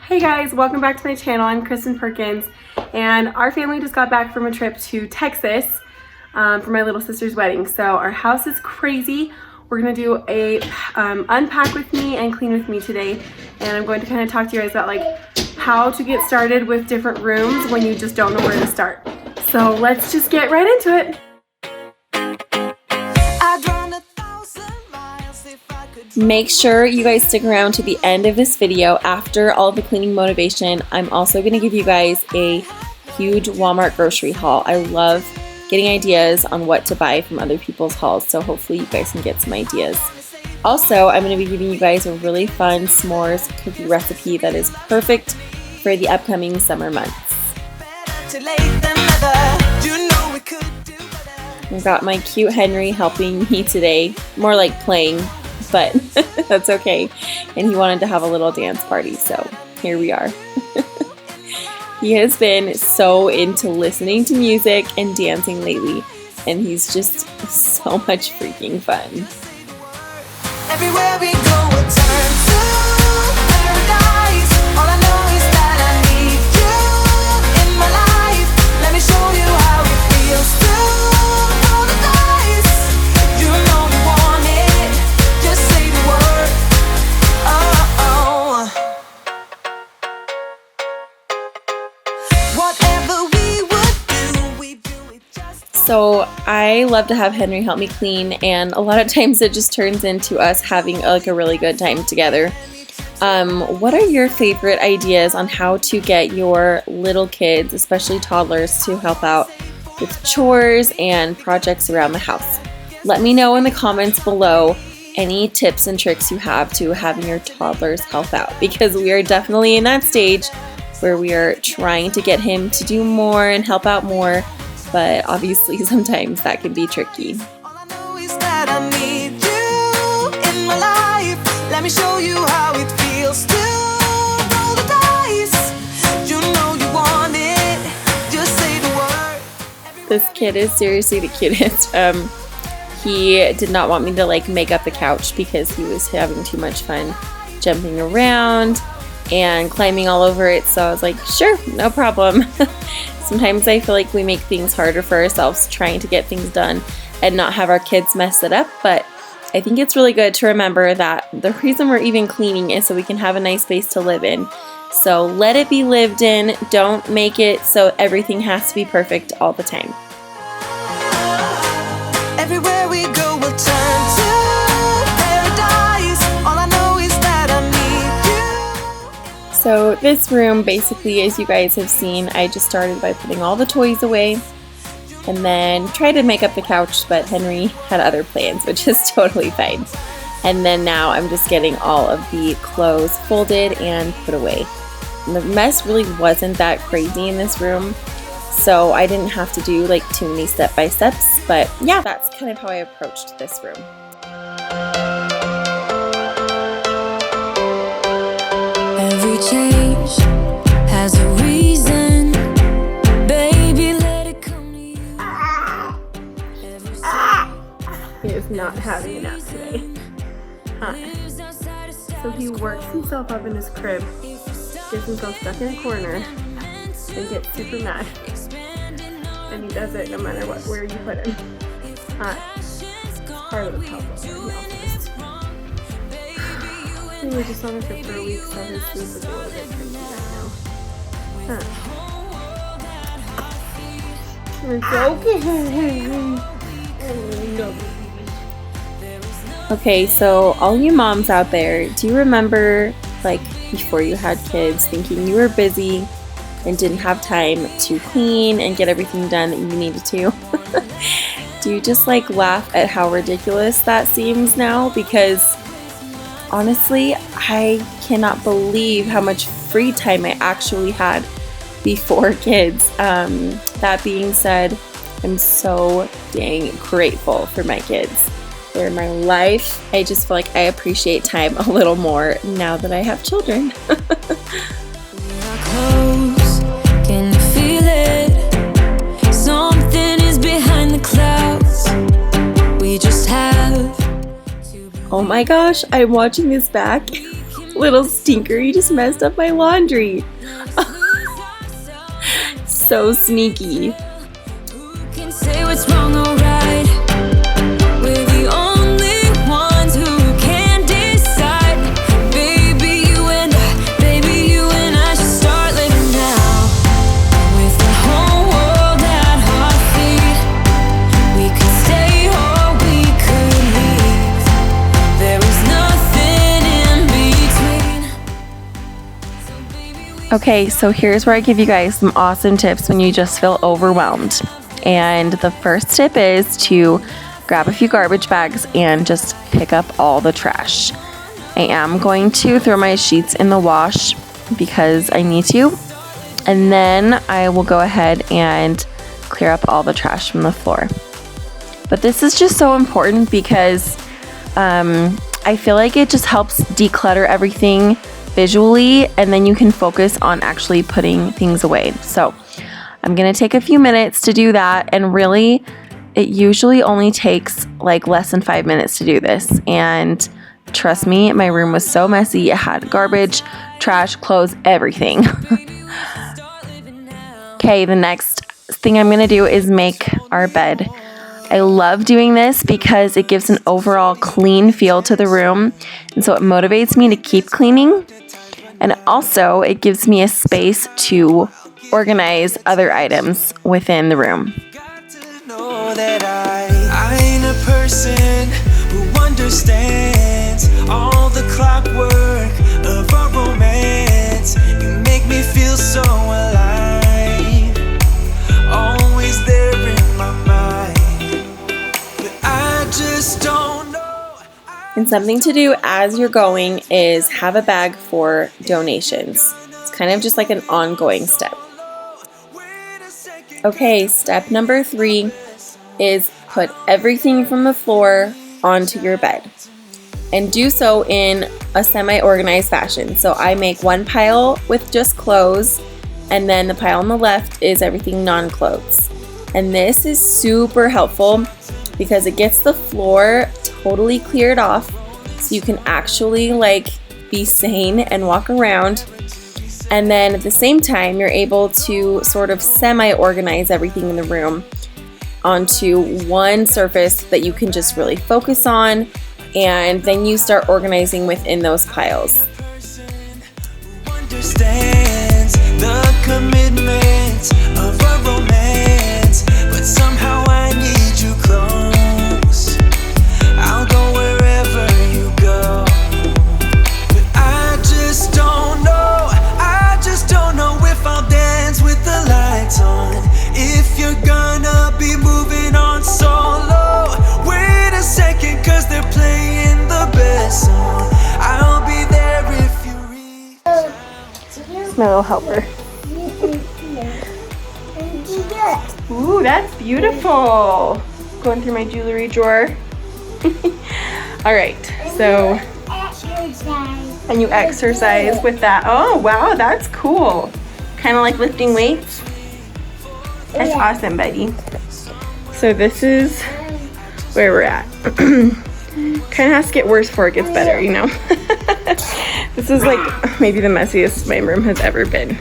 Hey guys, welcome back to my channel. I'm Kristen Perkins, and our family just got back from a trip to Texas for my little sister's wedding. So our house is crazy. We're gonna do a unpack with me and clean with me today, and I'm going to kind of talk to you guys about like how to get started with different rooms when you just don't know where to start. So let's just get right into it. Make sure you guys stick around to the end of this video. After all the cleaning motivation, I'm also going to give you guys a huge Walmart grocery haul. I love getting ideas on what to buy from other people's hauls, so hopefully you guys can get some ideas. Also, I'm going to be giving you guys a really fun s'mores cookie recipe that is perfect for the upcoming summer months. I've got my cute Henry helping me today, more like playing, but that's okay. And he wanted to have a little dance party, so here we are. He has been so into listening to music and dancing lately, and he's just so much freaking fun. Everywhere we go, we'll turn to paradise. All I know is that I need you in my life. Let me show you how it feels to roll the dice. You know you want it, just say the word. Oh, whatever we would do, we do it just. So I love to have Henry help me clean, and a lot of times it just turns into us having like a really good time together. What are your favorite ideas on how to get your little kids, especially toddlers, to help out with chores and projects around the house? Let me know in the comments below any tips and tricks you have to having your toddlers help out, because we are definitely in that stage where we are trying to get him to do more and help out more, but obviously sometimes that can be tricky. All I know is that I need you in my life. Let me show you how it feels to roll the dice. You know you want it, just say the word. This kid is seriously the cutest. He did not want me to like make up the couch because he was having too much fun jumping around and climbing all over it, so I was like, sure, no problem. Sometimes I feel like we make things harder for ourselves trying to get things done and not have our kids mess it up, but I think it's really good to remember that the reason we're even cleaning is so we can have a nice space to live in. So let it be lived in. Don't make it so everything has to be perfect all the time. Everywhere we go, we'll turn to paradise. All I know is that I need you. So this room, basically, as you guys have seen, I just started by putting all the toys away and then tried to make up the couch, but Henry had other plans, which is totally fine. And then now I'm just getting all of the clothes folded and put away. And the mess really wasn't that crazy in this room, so I didn't have to do like too many step-by-steps, but yeah, that's kind of how I approached this room. Every change has a reason, baby, let it come to you. He is not having a nap today. So he works himself up in his crib, gets himself stuck in a corner, and gets super mad. And he does it no matter what, where you put him. Part of the problem. We were just on a trip for a week, so his sleep is a little bit crazy right now. Okay, so all you moms out there, do you remember like before you had kids thinking you were busy and didn't have time to clean and get everything done that you needed to? Do you just like laugh at how ridiculous that seems now? Because honestly, I cannot believe how much free time I actually had before kids. That being said, I'm so dang grateful for my kids. They're my life. I just feel like I appreciate time a little more now that I have children. Can you feel it? Something is behind the clouds. We just have. Oh my gosh, I'm watching this back. Little stinker, you just messed up my laundry. So sneaky. Can say what's wrong or right. We're the only ones who can decide. Baby, you and I should start living now. With the whole world at our feet, we could stay or we could leave. There is nothing in between. Okay, so here's where I give you guys some awesome tips when you just feel overwhelmed. And the first tip is to grab a few garbage bags and just pick up all the trash. I am going to throw my sheets in the wash because I need to. And then I will go ahead and clear up all the trash from the floor. But this is just so important because I feel like it just helps declutter everything visually, and then you can focus on actually putting things away. So I'm gonna take a few minutes to do that, and really it usually only takes like less than 5 minutes to do this. And trust me, my room was so messy. It had garbage, trash, clothes, everything. Okay, the next thing I'm gonna do is make our bed. I love doing this because it gives an overall clean feel to the room, and so it motivates me to keep cleaning. And also, it gives me a space to organize other items within the room. Know that I ain't a person who understands all the clockwork of our romance. You make me feel so alive, always there in my mind, but I just don't know. And something to do as you're going is have a bag for donations. It's kind of just like an ongoing step. Okay, step number 3 is put everything from the floor onto your bed. And do so in a semi-organized fashion. So I make one pile with just clothes, and then the pile on the left is everything non-clothes. And this is super helpful because it gets the floor totally cleared off so you can actually like be sane and walk around. And then at the same time, you're able to sort of semi-organize everything in the room onto one surface that you can just really focus on, and then you start organizing within those piles. Understands the commitment of a romance, but somehow I need you close. I'll go wherever you go, but I just don't know. I just don't know if I'll dance with the lights on. If you're gonna be moving on solo, wait a second, 'cause they're playing the best song. I'll be there if you reach. My little helper. Ooh, that's beautiful. Going through my jewelry drawer. All right, so. And you exercise with that. Oh, wow, that's cool. Kind of like lifting weights. That's awesome, buddy. So this is where we're at. Kind of has to get worse before it gets better, you know? This is like maybe the messiest my room has ever been.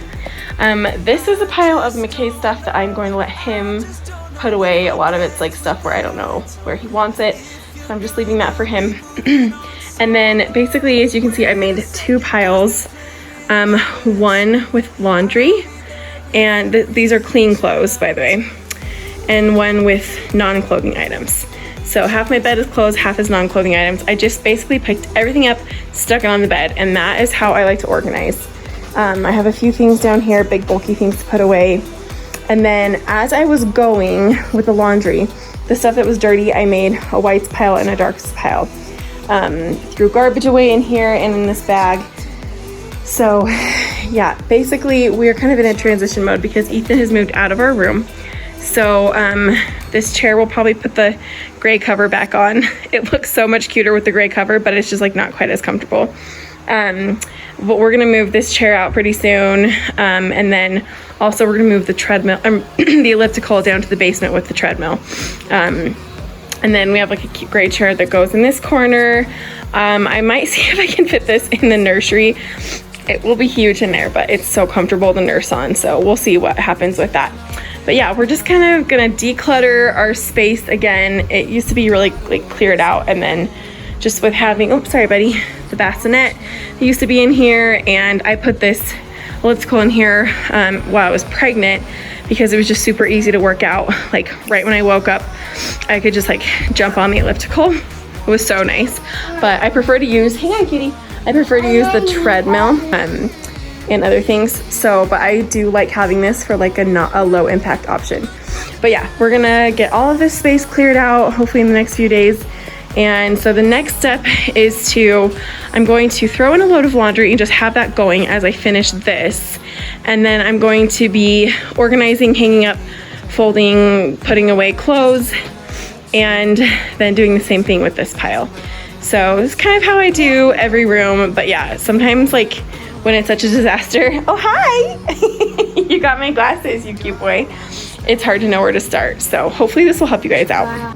This is a pile of McKay's stuff that I'm going to let him put away. A lot of it's like stuff where I don't know where he wants it, so I'm just leaving that for him. And then basically, as you can see, I made 2 piles. One with laundry, and these are clean clothes, by the way, and one with non-clothing items. So half my bed is clothes, half is non-clothing items. I just basically picked everything up, stuck it on the bed, and that is how I like to organize. I have a few things down here, big bulky things to put away. And then as I was going with the laundry, the stuff that was dirty, I made a whites pile and a darks pile. Threw garbage away in here and in this bag. So yeah, basically we're kind of in a transition mode because Ethan has moved out of our room. So this chair, we'll probably put the gray cover back on. It looks so much cuter with the gray cover, but it's just like not quite as comfortable. But we're gonna move this chair out pretty soon. And then also we're gonna move the treadmill, the elliptical down to the basement with the treadmill. And then we have like a cute gray chair that goes in this corner. I might see if I can fit this in the nursery. It will be huge in there, but it's so comfortable to nurse on, so we'll see what happens with that. But yeah, we're just kind of gonna declutter our space again. It used to be really like cleared out, and then just with having, oops, sorry buddy, the bassinet used to be in here, and I put this elliptical in here while I was pregnant because it was just super easy to work out. Like right when I woke up, I could just like jump on the elliptical. It was so nice. But I prefer to use, hang on kitty, I prefer to use the treadmill and other things. So, but I do like having this for like a low impact option. But yeah, we're gonna get all of this space cleared out hopefully in the next few days. And so the next step is I'm going to throw in a load of laundry and just have that going as I finish this. And then I'm going to be organizing, hanging up, folding, putting away clothes, and then doing the same thing with this pile. So it's kind of how I do every room. But yeah, sometimes like when it's such a disaster, oh hi, you got my glasses, you cute boy. It's hard to know where to start. So hopefully this will help you guys out.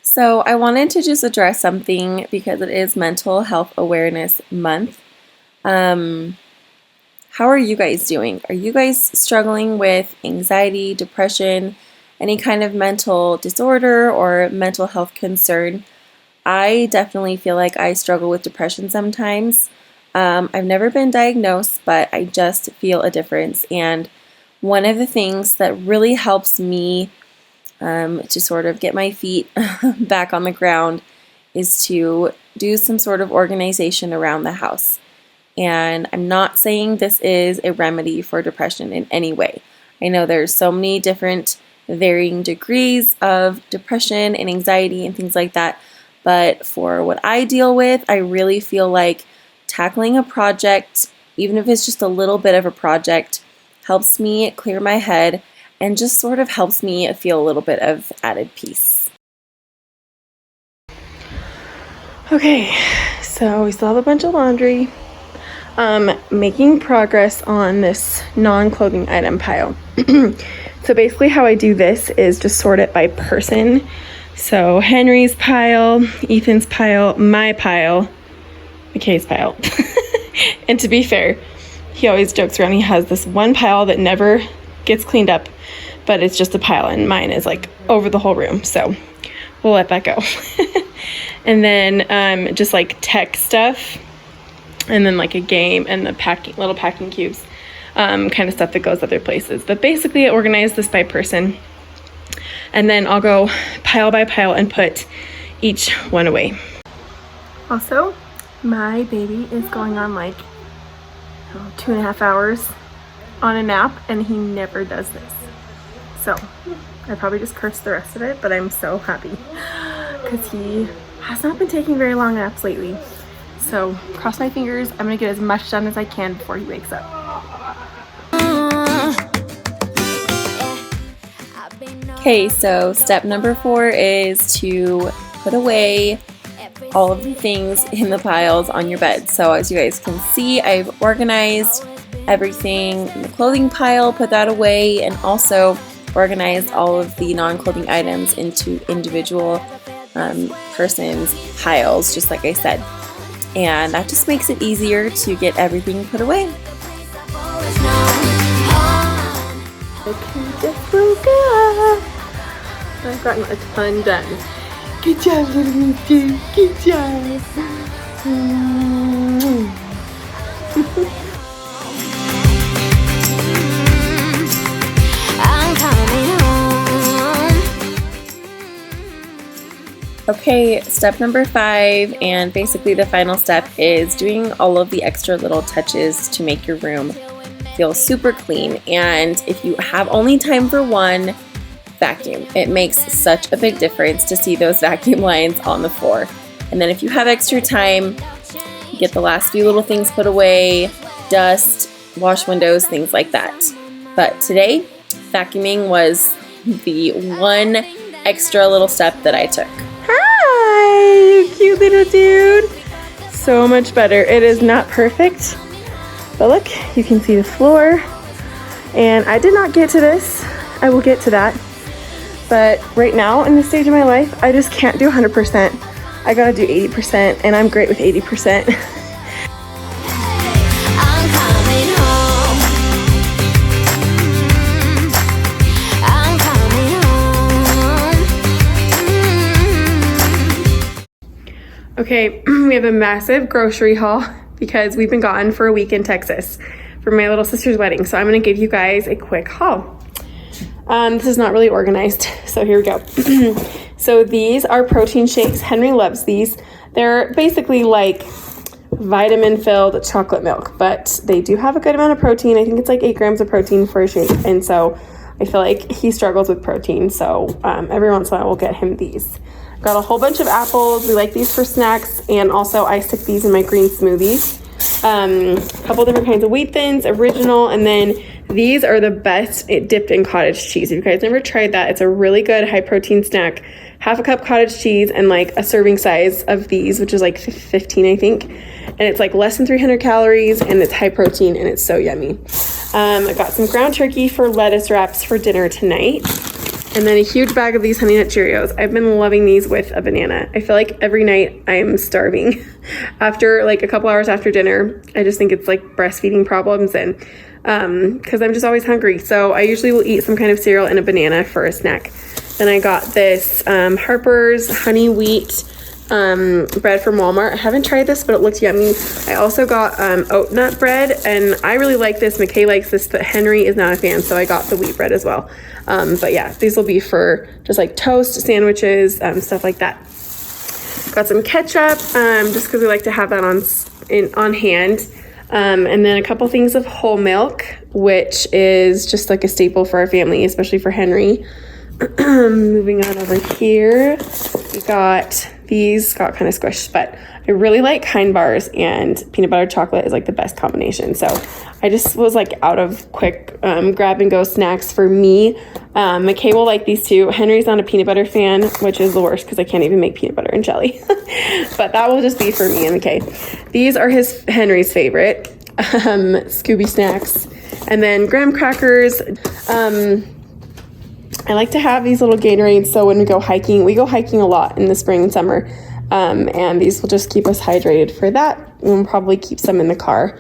So I wanted to just address something because it is Mental Health Awareness Month. How are you guys doing? Are you guys struggling with anxiety, depression, any kind of mental disorder or mental health concern? I definitely feel like I struggle with depression sometimes. I've never been diagnosed, but I just feel a difference. And one of the things that really helps me to sort of get my feet back on the ground is to do some sort of organization around the house. And I'm not saying this is a remedy for depression in any way. I know there's so many different varying degrees of depression and anxiety and things like that. But for what I deal with, I really feel like tackling a project, even if it's just a little bit of a project, helps me clear my head and just sort of helps me feel a little bit of added peace. Okay, so we still have a bunch of laundry. Making progress on this non-clothing item pile. So basically how I do this is just sort it by person. So Henry's pile, Ethan's pile, my pile, McKay's pile. And to be fair, he always jokes around, he has this one pile that never gets cleaned up, but it's just a pile, and mine is like over the whole room, so we'll let that go. And then just like tech stuff, and then like a game and the little packing cubes, kind of stuff that goes other places. But basically I organize this by person, and then I'll go pile by pile and put each one away. Also, my baby is going on like 2.5 hours on a nap, and he never does this. So I probably just cursed the rest of it, but I'm so happy because he has not been taking very long naps lately. So cross my fingers, I'm gonna get as much done as I can before he wakes up. Okay, so step number 4 is to put away all of the things in the piles on your bed. So as you guys can see, I've organized everything in the clothing pile, put that away, and also organized all of the non-clothing items into individual person's piles, just like I said. And that just makes it easier to get everything put away. I just woke up. I've gotten a ton done. Good job, little mister. Good job. I'm coming home. Okay, step number 5, and basically the final step, is doing all of the extra little touches to make your room feel super clean. And if you have only time for one, vacuum. It makes such a big difference to see those vacuum lines on the floor. And then if you have extra time, get the last few little things put away, dust, wash windows, things like that. But today, vacuuming was the one extra little step that I took. Hi, you cute little dude. So much better. It is not perfect, But look, you can see the floor. And I did not get to this. I will get to that. But right now in this stage of my life, I just can't do 100%. I gotta do 80%, and I'm great with 80%. I'm coming home. I'm coming home. Okay, we have a massive grocery haul because we've been gone for a week in Texas for my little sister's wedding. So I'm gonna give you guys a quick haul. This is not really organized, so here we go. So these are protein shakes. Henry loves these. They're basically like vitamin-filled chocolate milk, but they do have a good amount of protein. I think it's like 8 grams of protein for a shake, and so I feel like he struggles with protein, so every once in a while we'll get him these. Got a whole bunch of apples. We like these for snacks, and also I stick these in my green smoothies. A couple different kinds of wheat thins, original, and then these are the best dipped in cottage cheese. If you guys never tried that, it's a really good high protein snack. Half a cup cottage cheese and like a serving size of these, which is like 15, I think. And it's like less than 300 calories, and it's high protein, and it's so yummy. I got some ground turkey for lettuce wraps for dinner tonight. And then a huge bag of these Honey Nut Cheerios. I've been loving these with a banana. I feel like every night I am starving. After like a couple hours after dinner, I just think it's like breastfeeding problems, and because I'm just always hungry. So I usually will eat some kind of cereal and a banana for a snack. Then I got this Harper's honey wheat bread from Walmart. I haven't tried this, but it looked yummy. I also got oat nut bread, and I really like this. McKay likes this, but Henry is not a fan, so I got the wheat bread as well. But yeah, these will be for just like toast, sandwiches, stuff like that. Got some ketchup, just because we like to have that on hand. And then a couple things of whole milk, which is just like a staple for our family, especially for Henry. Moving on over here, we got these, got kind of squished, but I really like Kind bars, and peanut butter chocolate is like the best combination. So I just was like out of quick grab and go snacks for me. McKay will like these too. Henry's not a peanut butter fan, which is the worst because I can't even make peanut butter and jelly. But that will just be for me and McKay. These are Henry's favorite Scooby snacks. And then graham crackers. I like to have these little Gatorades, so when we go hiking a lot in the spring and summer, and these will just keep us hydrated for that. We'll probably keep some in the car.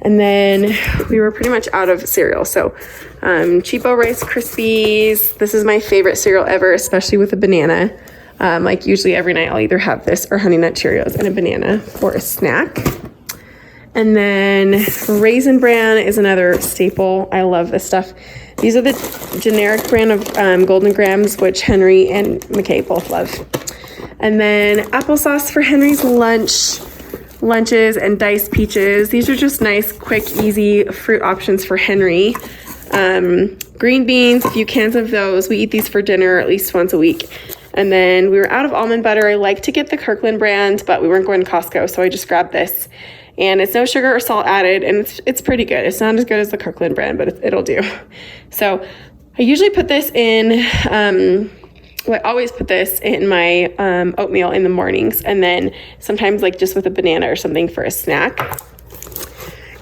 And then we were pretty much out of cereal, so Cheapo Rice Krispies. This is my favorite cereal ever, especially with a banana. Like usually every night I'll either have this or Honey Nut Cheerios and a banana for a snack. And then Raisin Bran is another staple. I love this stuff. These are the generic brand of Golden Grams, which Henry and McKay both love. And then applesauce for Henry's lunches, and diced peaches. These are just nice, quick, easy fruit options for Henry. Green beans, a few cans of those. We eat these for dinner at least once a week. And then we were out of almond butter. I like to get the Kirkland brand, but we weren't going to Costco, so I just grabbed this. And it's no sugar or salt added, and it's pretty good. It's not as good as the Kirkland brand, but it'll do. So I usually put this in, I always put this in my oatmeal in the mornings, and then sometimes like just with a banana or something for a snack.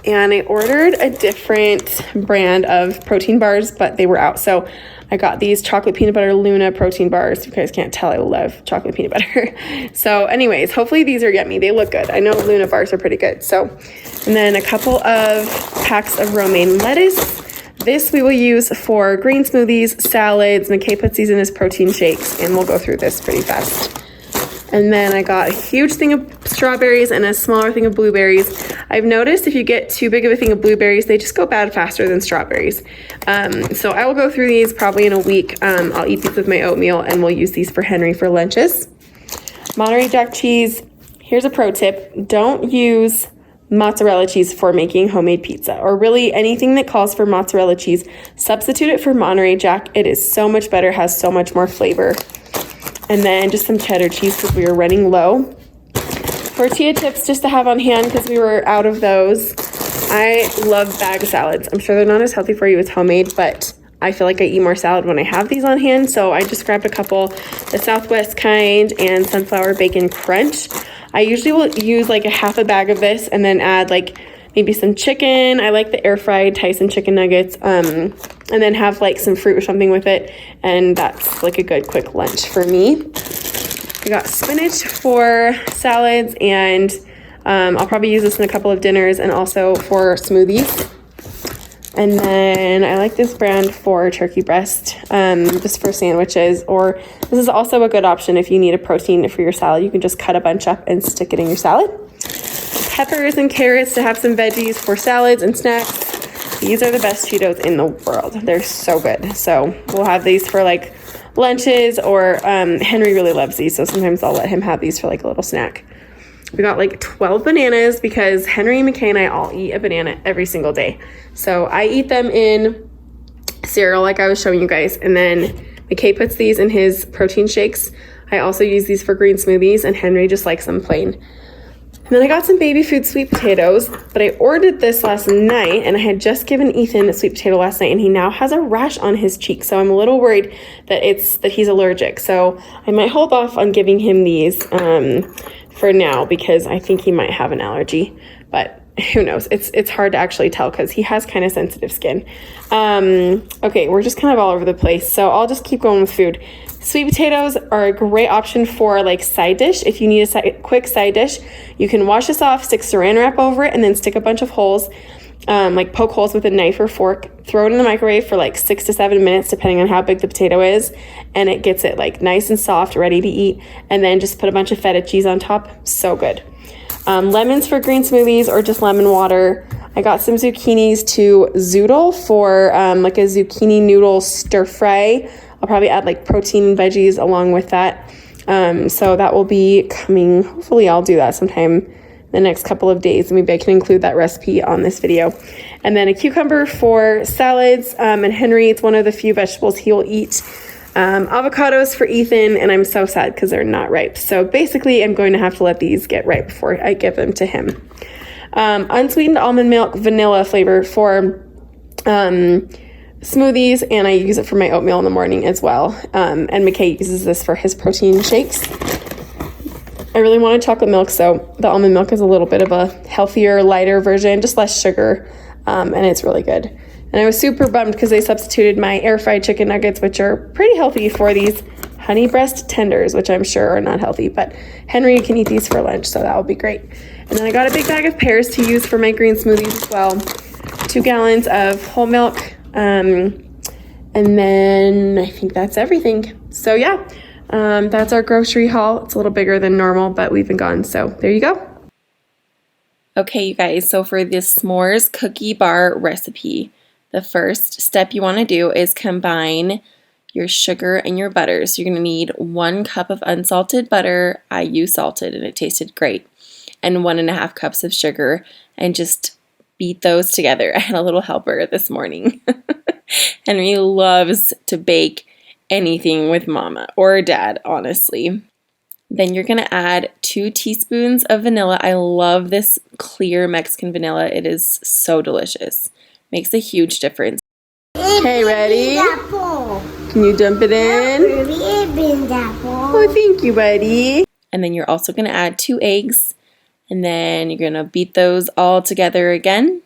And I ordered a different brand of protein bars, but they were out. So I got these chocolate peanut butter Luna protein bars. You guys can't tell, I love chocolate peanut butter. So anyways, hopefully these are yummy. They look good. I know Luna bars are pretty good. So, and then a couple of packs of romaine lettuce. This we will use for green smoothies, salads. McKay puts these in his protein shakes, and we'll go through this pretty fast. And then I got a huge thing of strawberries and a smaller thing of blueberries. I've noticed if you get too big of a thing of blueberries, they just go bad faster than strawberries. So I will go through these probably in a week. I'll eat these with my oatmeal, and we'll use these for Henry for lunches. Monterey Jack cheese. Here's a pro tip. Don't use mozzarella cheese for making homemade pizza, or really anything that calls for mozzarella cheese. Substitute it for Monterey Jack. It is so much better, has so much more flavor. And then just some cheddar cheese because we were running low. Tortilla chips just to have on hand because we were out of those. I love bag salads. I'm sure they're not as healthy for you as homemade, but I feel like I eat more salad when I have these on hand. So I just grabbed a couple, the Southwest kind and sunflower bacon crunch. I usually will use like a half a bag of this and then add like maybe some chicken. I like the air fried Tyson chicken nuggets, and then have like some fruit or something with it, and that's like a good quick lunch for me. I got spinach for salads, and I'll probably use this in a couple of dinners and also for smoothies. And then I like this brand for turkey breast, just for sandwiches, or this is also a good option if you need a protein for your salad. You can just cut a bunch up and stick it in your salad. Peppers and carrots to have some veggies for salads and snacks. These are the best Cheetos in the world. They're so good. So we'll have these for like lunches, or Henry really loves these, so sometimes I'll let him have these for like a little snack. We got like 12 bananas because Henry, McKay, and I all eat a banana every single day. So I eat them in cereal like I was showing you guys, and then McKay puts these in his protein shakes. I also use these for green smoothies, and Henry just likes them plain. And then I got some baby food sweet potatoes, but I ordered this last night, and I had just given Ethan a sweet potato last night, and he now has a rash on his cheek. So I'm a little worried that he's allergic. So I might hold off on giving him these for now, because I think he might have an allergy, but who knows? It's hard to actually tell because he has kind of sensitive skin. Okay, we're just kind of all over the place, so I'll just keep going with food. Sweet potatoes are a great option for like side dish. If you need a quick side dish, you can wash this off, stick saran wrap over it, and then stick a bunch of holes, like poke holes with a knife or fork, throw it in the microwave for like 6 to 7 minutes, depending on how big the potato is, and it gets it like nice and soft, ready to eat, and then just put a bunch of feta cheese on top. So good. Lemons for green smoothies or just lemon water. I got some zucchinis to zoodle for like a zucchini noodle stir fry. I'll probably add like protein and veggies along with that. So that will be coming. Hopefully I'll do that sometime the next couple of days, and maybe I can include that recipe on this video. And then a cucumber for salads, and Henry, it's one of the few vegetables he will eat. Avocados for Ethan, and I'm so sad because they're not ripe. So basically I'm going to have to let these get ripe before I give them to him. Unsweetened almond milk vanilla flavor for smoothies, and I use it for my oatmeal in the morning as well. And McKay uses this for his protein shakes. I really wanted chocolate milk, so the almond milk is a little bit of a healthier, lighter version, just less sugar, and it's really good. And I was super bummed because they substituted my air fried chicken nuggets, which are pretty healthy, for these honey breast tenders, which I'm sure are not healthy, but Henry can eat these for lunch, so that will be great. And then I got a big bag of pears to use for my green smoothies as well. 2 gallons of whole milk, and then I think that's everything. So yeah, that's our grocery haul. It's a little bigger than normal, but we've been gone, so there you go. Okay, you guys, so for this s'mores cookie bar recipe, the first step you want to do is combine your sugar and your butter. So you're going to need 1 cup of unsalted butter. I use salted and it tasted great. And 1.5 cups of sugar, and just beat those together. I had a little helper this morning. Henry loves to bake anything with mama or dad, honestly. Then you're going to add 2 teaspoons of vanilla. I love this clear Mexican vanilla. It is so delicious. Makes a huge difference. Okay, ready? Can you dump it in? Oh, thank you, buddy. And then you're also going to add 2 eggs. And then you're going to beat those all together again.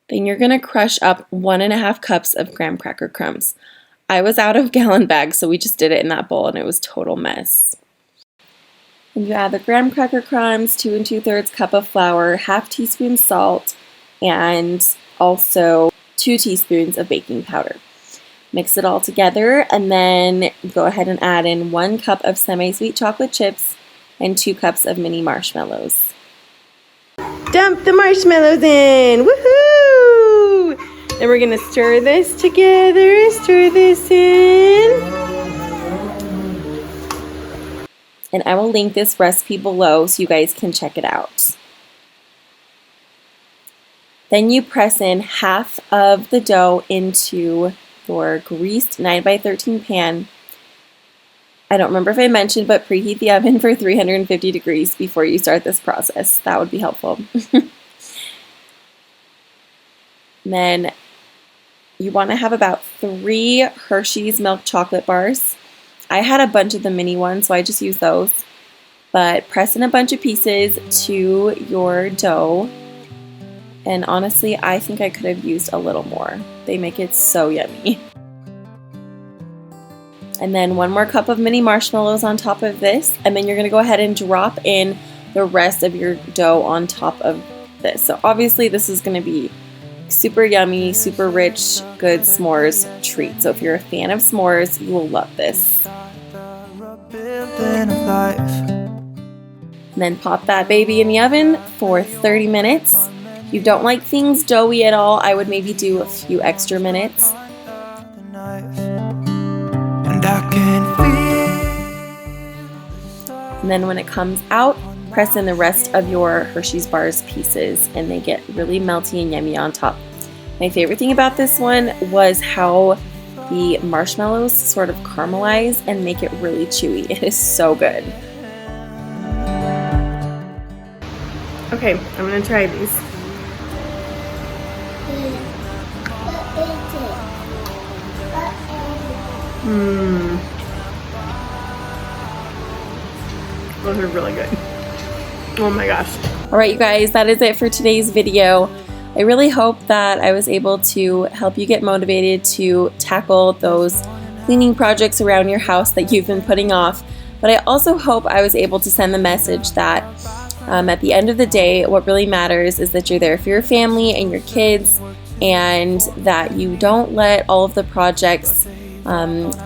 Then you're going to crush up 1.5 cups of graham cracker crumbs. I was out of gallon bags, so we just did it in that bowl, and it was a total mess. And you add the graham cracker crumbs, 2 2/3 cup of flour, 1/2 teaspoon salt, and also 2 teaspoons of baking powder. Mix it all together, and then go ahead and add in 1 cup of semi-sweet chocolate chips and 2 cups of mini marshmallows. Dump the marshmallows in. Woohoo! Then we're gonna stir this together. Stir this in. And I will link this recipe below so you guys can check it out. Then you press in half of the dough into your greased 9x13 pan. I don't remember if I mentioned, but preheat the oven for 350 degrees before you start this process. That would be helpful. Then you want to have about 3 Hershey's milk chocolate bars. I had a bunch of the mini ones, so I just used those. But press in a bunch of pieces to your dough. And honestly, I think I could have used a little more. They make it so yummy. And then 1 more cup of mini marshmallows on top of this. And then you're gonna go ahead and drop in the rest of your dough on top of this. So obviously this is gonna be super yummy, super rich, good s'mores treat. So if you're a fan of s'mores, you will love this. And then pop that baby in the oven for 30 minutes. If you don't like things doughy at all, I would maybe do a few extra minutes. And then when it comes out, press in the rest of your Hershey's Bars pieces and they get really melty and yummy on top. My favorite thing about this one was how the marshmallows sort of caramelize and make it really chewy. It is so good. Okay, I'm gonna try these. Those are really good. Oh my gosh. All right, you guys, that is it for today's video. I really hope that I was able to help you get motivated to tackle those cleaning projects around your house that you've been putting off. But I also hope I was able to send the message that at the end of the day, what really matters is that you're there for your family and your kids, and that you don't let all of the projects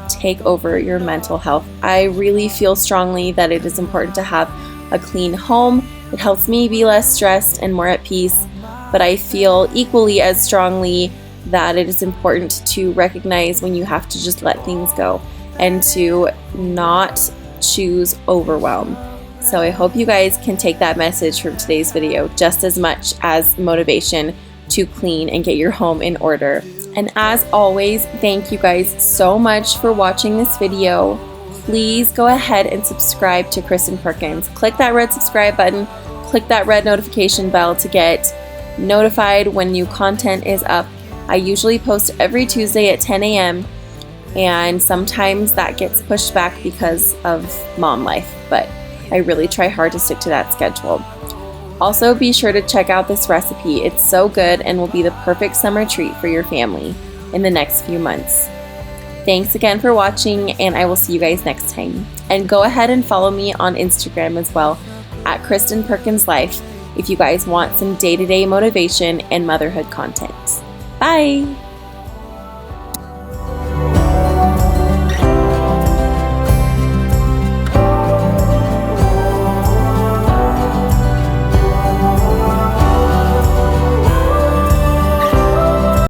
take over your mental health. I really feel strongly that it is important to have a clean home. It helps me be less stressed and more at peace, but I feel equally as strongly that it is important to recognize when you have to just let things go and to not choose overwhelm. So I hope you guys can take that message from today's video just as much as motivation to clean and get your home in order. And as always, thank you guys so much for watching this video. Please go ahead and subscribe to Kristen Perkins. Click that red subscribe button, click that red notification bell to get notified when new content is up. I usually post every Tuesday at 10 a.m. and sometimes that gets pushed back because of mom life, but I really try hard to stick to that schedule. Also, be sure to check out this recipe. It's so good and will be the perfect summer treat for your family in the next few months. Thanks again for watching, and I will see you guys next time. And go ahead and follow me on Instagram as well, at Kristen Perkins Life, if you guys want some day-to-day motivation and motherhood content. Bye!